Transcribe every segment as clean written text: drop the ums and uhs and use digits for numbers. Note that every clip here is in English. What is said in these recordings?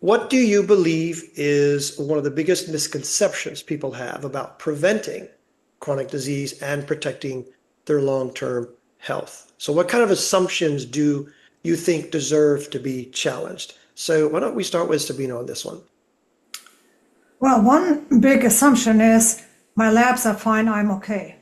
What do you believe is one of the biggest misconceptions people have about preventing chronic disease and protecting their long-term health? So what kind of assumptions do you think deserve to be challenged? So why don't we start with Sabina on this one? Well, one big assumption is my labs are fine, I'm okay.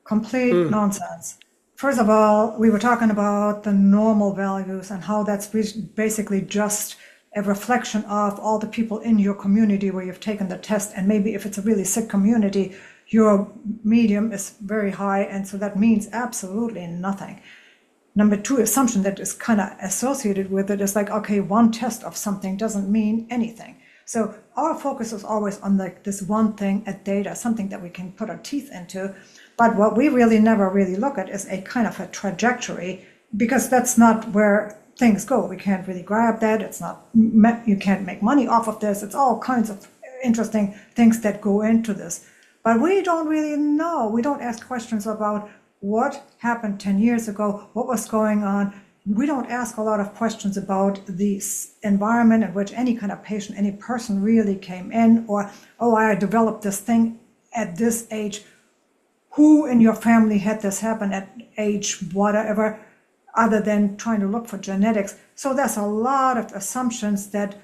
Complete Mm, nonsense. First of all, we were talking about the normal values and how that's basically just a reflection of all the people in your community where you've taken the test. And maybe if it's a really sick community, your medium is very high. And so that means absolutely nothing. Number two assumption that is kind of associated with it is like, okay, one test of something doesn't mean anything. So our focus is always on like this one thing at data, something that we can put our teeth into. But what we really never really look at is a kind of a trajectory, because that's not where things go. We can't really grab that. It's not, you can't make money off of this. It's all kinds of interesting things that go into this. But we don't really know. We don't ask questions about what happened 10 years ago, what was going on. We don't ask a lot of questions about the environment in which any kind of patient, any person really came in, or, oh, I developed this thing at this age. Who in your family had this happen at age whatever, other than trying to look for genetics? So there's a lot of assumptions that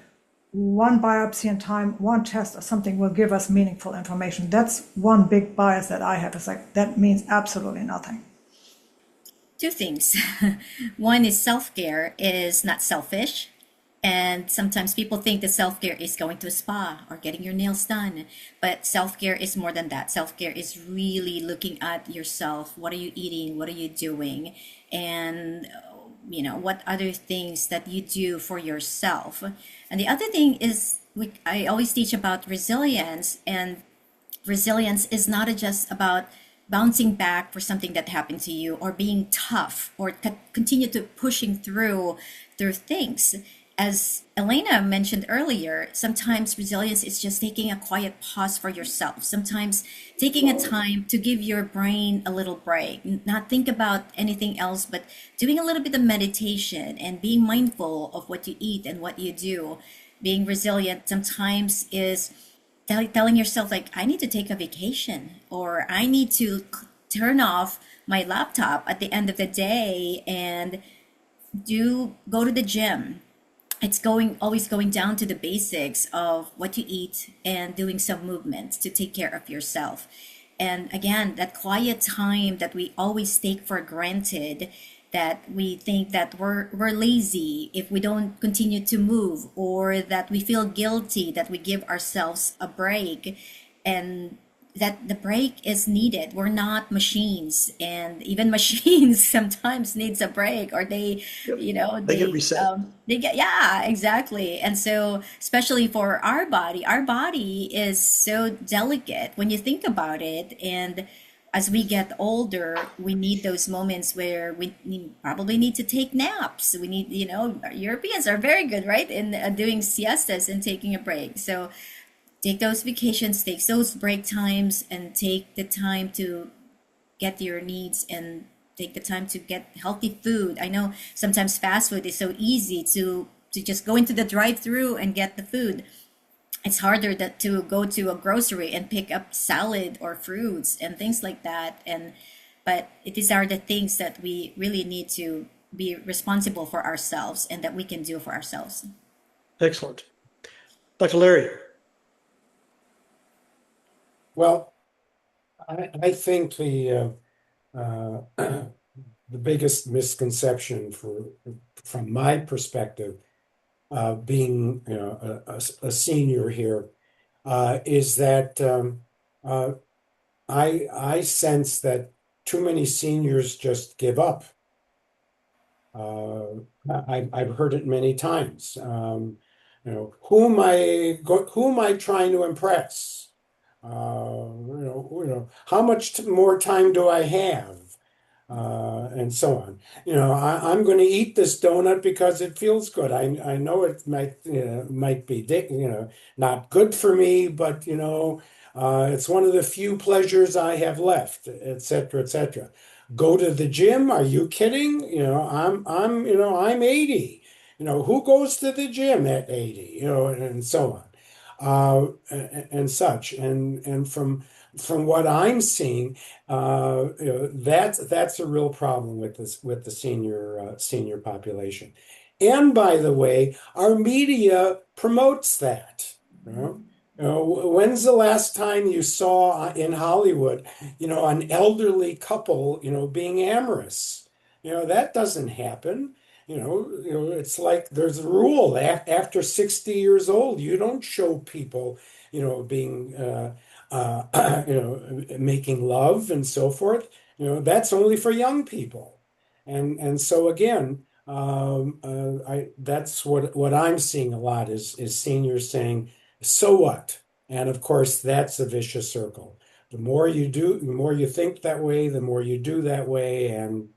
one biopsy in time, one test or something will give us meaningful information. That's one big bias that I have. It's like that means absolutely nothing. Two things. One is self-care is not selfish. And sometimes people think that self-care is going to a spa or getting your nails done. But self-care is more than that. Self-care is really looking at yourself. What are you eating? What are you doing? And what other things that you do for yourself. And the other thing is I always teach about resilience, and resilience is not just about bouncing back for something that happened to you or being tough or continue to pushing through things. As Elena mentioned earlier, sometimes resilience is just taking a quiet pause for yourself, sometimes taking a time to give your brain a little break, not think about anything else, but doing a little bit of meditation and being mindful of what you eat and what you do. Being resilient sometimes is telling yourself like, I need to take a vacation, or I need to turn off my laptop at the end of the day and do go to the gym. It's going always going down to the basics of what you eat and doing some movements to take care of yourself. And again, that quiet time that we always take for granted, that we think that we're lazy if we don't continue to move, or that we feel guilty that we give ourselves a break, and that the break is needed. We're not machines, and even machines sometimes needs a break, or yep. They get reset. they get, yeah, exactly. And so especially for our body is so delicate when you think about it. And as we get older, we need those moments where probably need to take naps. We need, Europeans are very good, right, in doing siestas and taking a break. So take those vacations, take those break times, and take the time to get your needs and take the time to get healthy food. I know sometimes fast food is so easy to just go into the drive-through and get the food. It's harder to go to a grocery and pick up salad or fruits and things like that. And but these are the things that we really need to be responsible for ourselves and that we can do for ourselves. Excellent. Dr. Larry. Well, I think the biggest misconception from my perspective, being a senior here, is that uh, I sense that too many seniors just give up. Uh, I've heard it many times. Who am I trying to impress? How much more time do I have? And so on. I'm going to eat this donut because it feels good. I know it might be not good for me, but it's one of the few pleasures I have left, et cetera, et cetera. Go to the gym? Are you kidding? I'm 80. Who goes to the gym at 80, and so on, and such. And from what I'm seeing, that's a real problem with this with the senior population. And by the way, our media promotes that. You know? When's the last time you saw in Hollywood, an elderly couple, being amorous? That doesn't happen. It's like there's a rule after 60 years old, you don't show people, being, making love and so forth. That's only for young people. And so again, that's what I'm seeing a lot is seniors saying, so what? And of course, that's a vicious circle. The more you do, the more you think that way, the more you do that way, and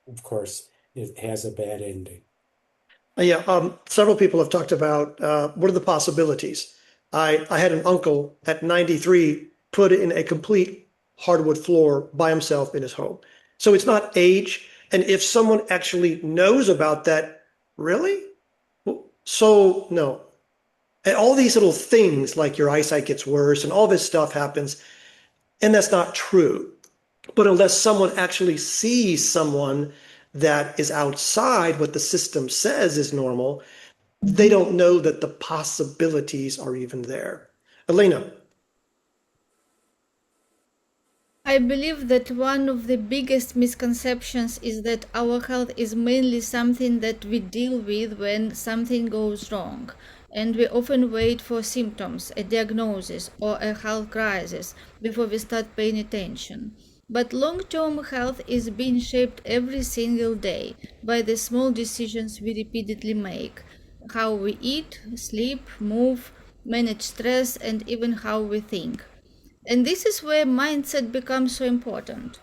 of course, it has a bad ending. Yeah, several people have talked about what are the possibilities. I had an uncle at 93 put in a complete hardwood floor by himself in his home. So it's not age. And if someone actually knows about that, really? So no. And all these little things like your eyesight gets worse and all this stuff happens, and that's not true. But unless someone actually sees someone that is outside what the system says is normal, they don't know that the possibilities are even there. Elena, I believe that one of the biggest misconceptions is that our health is mainly something that we deal with when something goes wrong. And we often wait for symptoms, a diagnosis, or a health crisis before we start paying attention. But long term health is being shaped every single day by the small decisions we repeatedly make: how we eat, sleep, move, manage stress, and even how we think. And this is where mindset becomes so important.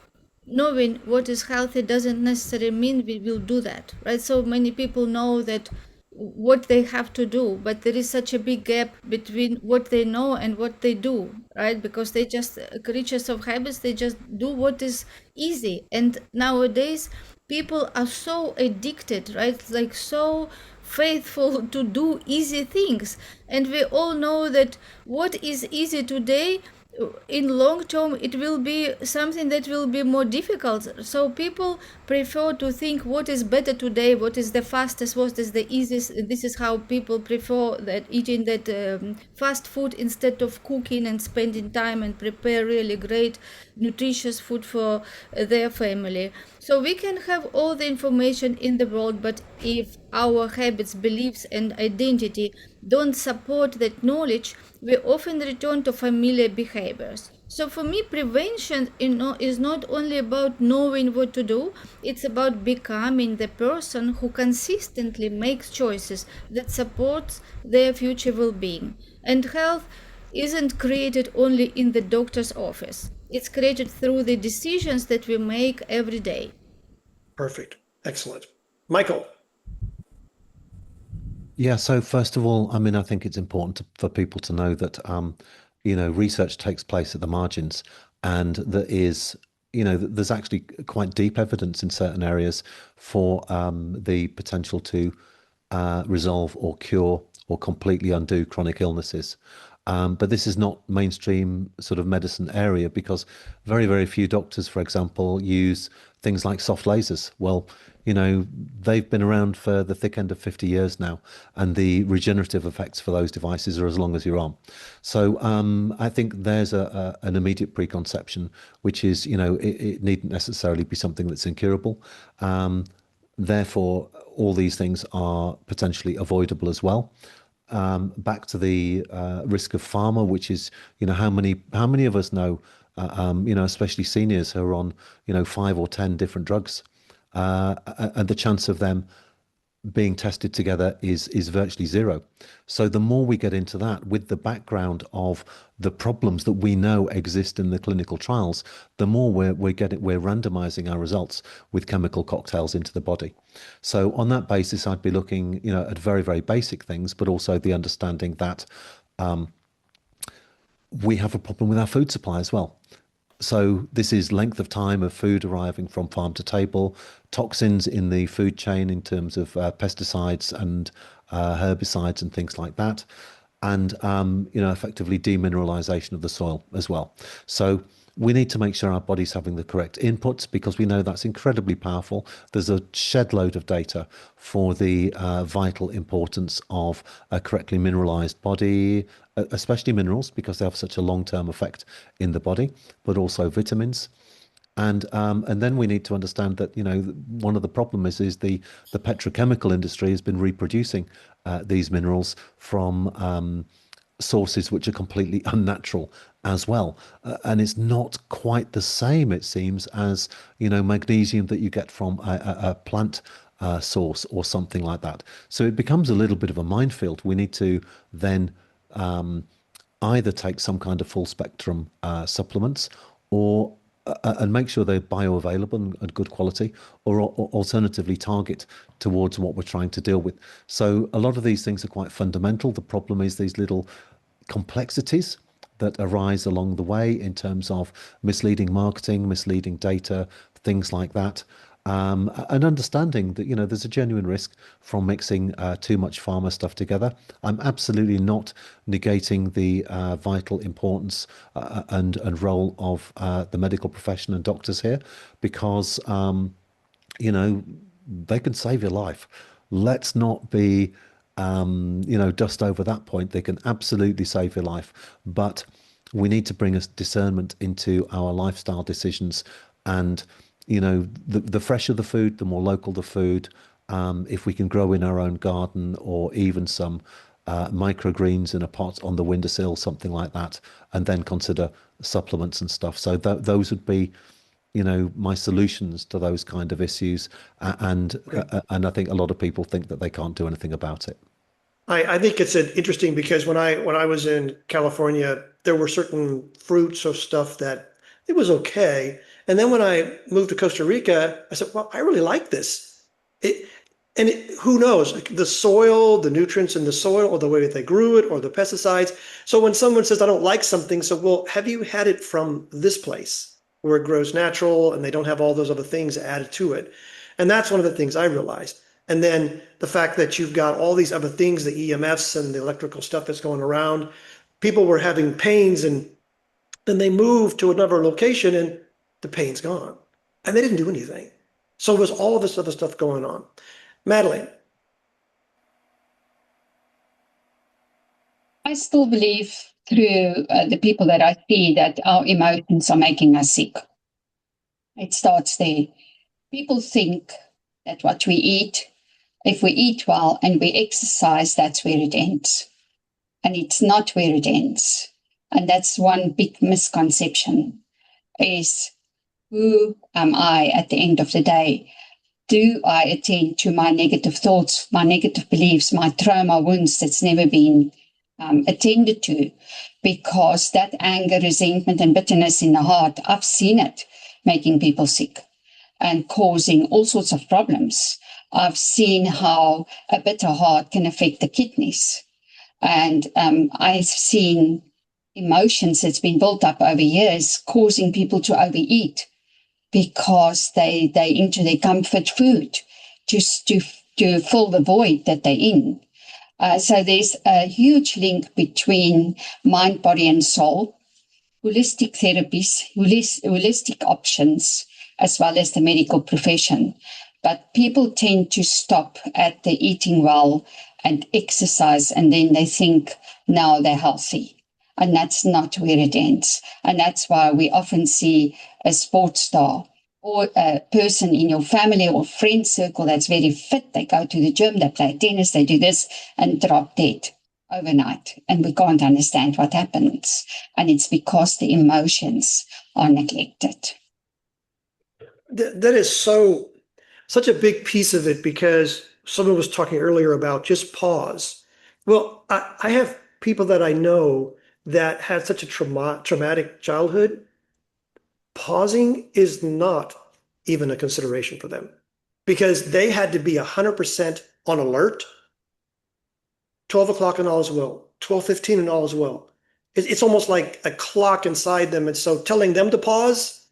Knowing what is healthy doesn't necessarily mean we will do that, right? So many people know that what they have to do, but there is such a big gap between what they know and what they do, right? Because they just creatures of habits, they just do what is easy. And nowadays, people are so addicted, right? Like so faithful to do easy things. And we all know that what is easy today in long term it will be something that will be more difficult. So people prefer to think what is better today, what is the fastest, what is the easiest. This is how people prefer that eating that fast food instead of cooking and spending time and prepare really great nutritious food for their family. So we can have all the information in the world, but if our habits, beliefs, and identity don't support that knowledge, we often return to familiar behaviors. So for me, prevention is not only about knowing what to do, it's about becoming the person who consistently makes choices that supports their future well-being. And health isn't created only in the doctor's office. It's created through the decisions that we make every day. perfect. Excellent. Michael, Yeah, so first of all, I mean, I think it's important for people to know that, research takes place at the margins, and there is, there's actually quite deep evidence in certain areas for the potential to resolve or cure or completely undo chronic illnesses. But this is not mainstream sort of medicine area because very, very few doctors, for example, use things like soft lasers. Well, they've been around for the thick end of 50 years now, and the regenerative effects for those devices are as long as you're on. So I think there's an immediate preconception, which is, it needn't necessarily be something that's incurable. Therefore, all these things are potentially avoidable as well. Back to the risk of pharma, which is, how many of us know, especially seniors who are on, 5 or 10 different drugs, and the chance of them being tested together is virtually zero. So the more we get into that with the background of the problems that we know exist in the clinical trials, the more we're randomizing our results with chemical cocktails into the body. So on that basis, I'd be looking, at very, very basic things, but also the understanding that we have a problem with our food supply as well. So this is length of time of food arriving from farm to table, toxins in the food chain in terms of pesticides and herbicides and things like that, and effectively demineralization of the soil as well. So we need to make sure our body's having the correct inputs because we know that's incredibly powerful. There's a shed load of data for the vital importance of a correctly mineralized body, especially minerals because they have such a long-term effect in the body, but also vitamins. And then we need to understand that one of the problems is the petrochemical industry has been reproducing these minerals from sources which are completely unnatural as well. And it's not quite the same, it seems, as magnesium that you get from a plant source or something like that. So it becomes a little bit of a minefield. We need to then either take some kind of full spectrum supplements or and make sure they're bioavailable and good quality, or alternatively target towards what we're trying to deal with. So a lot of these things are quite fundamental. The problem is these little complexities that arise along the way in terms of misleading marketing, misleading data, things like that. And understanding that there's a genuine risk from mixing too much pharma stuff together. I'm absolutely not negating the vital importance and role of the medical profession and doctors here, because they can save your life. Let's not be dust over that point. They can absolutely save your life, but we need to bring a discernment into our lifestyle decisions. And the fresher the food, the more local the food. If we can grow in our own garden, or even some microgreens in a pot on the windowsill, something like that, and then consider supplements and stuff. So those would be, my solutions to those kind of issues. And I think a lot of people think that they can't do anything about it. I think it's interesting because when I was in California, there were certain fruits or stuff that it was okay. And then when I moved to Costa Rica, I said, well, I really like this. It, who knows, like the soil, the nutrients in the soil, or the way that they grew it, or the pesticides. So when someone says, I don't like something, so well, have you had it from this place where it grows natural and they don't have all those other things added to it? And that's one of the things I realized. And then the fact that you've got all these other things, the EMFs and the electrical stuff that's going around, people were having pains and then they moved to another location and the pain's gone. And they didn't do anything. So there's all of this other stuff going on. Madeline, I still believe through the people that I see that our emotions are making us sick. It starts there. People think that what we eat, if we eat well and we exercise, that's where it ends. And it's not where it ends. And that's one big misconception is, who am I at the end of the day? Do I attend to my negative thoughts, my negative beliefs, my trauma wounds that's never been attended to? Because that anger, resentment, and bitterness in the heart, I've seen it making people sick and causing all sorts of problems. I've seen how a bitter heart can affect the kidneys. And I've seen emotions that's been built up over years causing people to overeat because they into their comfort food just to fill the void that they're in. So there's a huge link between mind, body, and soul, holistic therapies, holistic options, as well as the medical profession. But people tend to stop at the eating well and exercise, and then they think now they're healthy. And that's not where it ends. And that's why we often see a sports star or a person in your family or friend circle that's very fit. They go to the gym, they play tennis, they do this, and drop dead overnight. And we can't understand what happens. And it's because the emotions are neglected. that is such a big piece of it because someone was talking earlier about just pause. Well, I have people that I know that had such a traumatic childhood. Pausing is not even a consideration for them because they had to be 100% on alert. 12 o'clock and all is well, 12:15 and all is well. It's almost like a clock inside them. And so telling them to pause,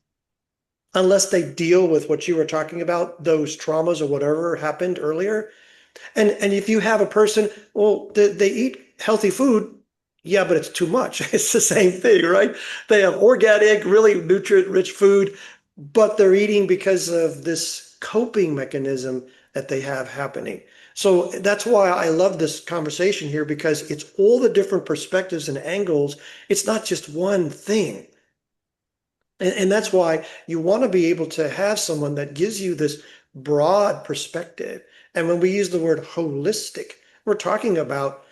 unless they deal with what you were talking about, those traumas or whatever happened earlier. And if you have a person, well, they eat healthy food, yeah, but it's too much. It's the same thing, right? They have organic, really nutrient-rich food, but they're eating because of this coping mechanism that they have happening. So that's why I love this conversation here, because it's all the different perspectives and angles. It's not just one thing. And that's why you want to be able to have someone that gives you this broad perspective. And when we use the word holistic, we're talking about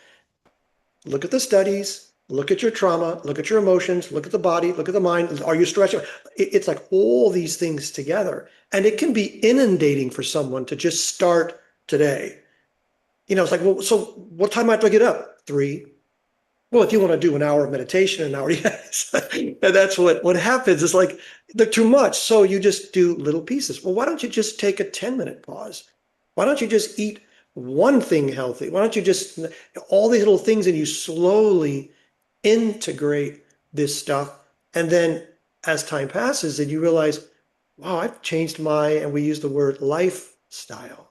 look at the studies, look at your trauma, look at your emotions, look at the body, look at the mind. Are you stretching? It's like all these things together. And it can be inundating for someone to just start today. It's like, well, so what time might I get up? 3. Well, if you want to do an hour of meditation, an hour, yes. And that's what happens. It's like they're too much. So you just do little pieces. Well, why don't you just take a 10-minute pause? Why don't you just eat one thing healthy? Why don't you just all these little things, and you slowly integrate this stuff. And then as time passes and you realize, wow, I've changed and we use the word lifestyle.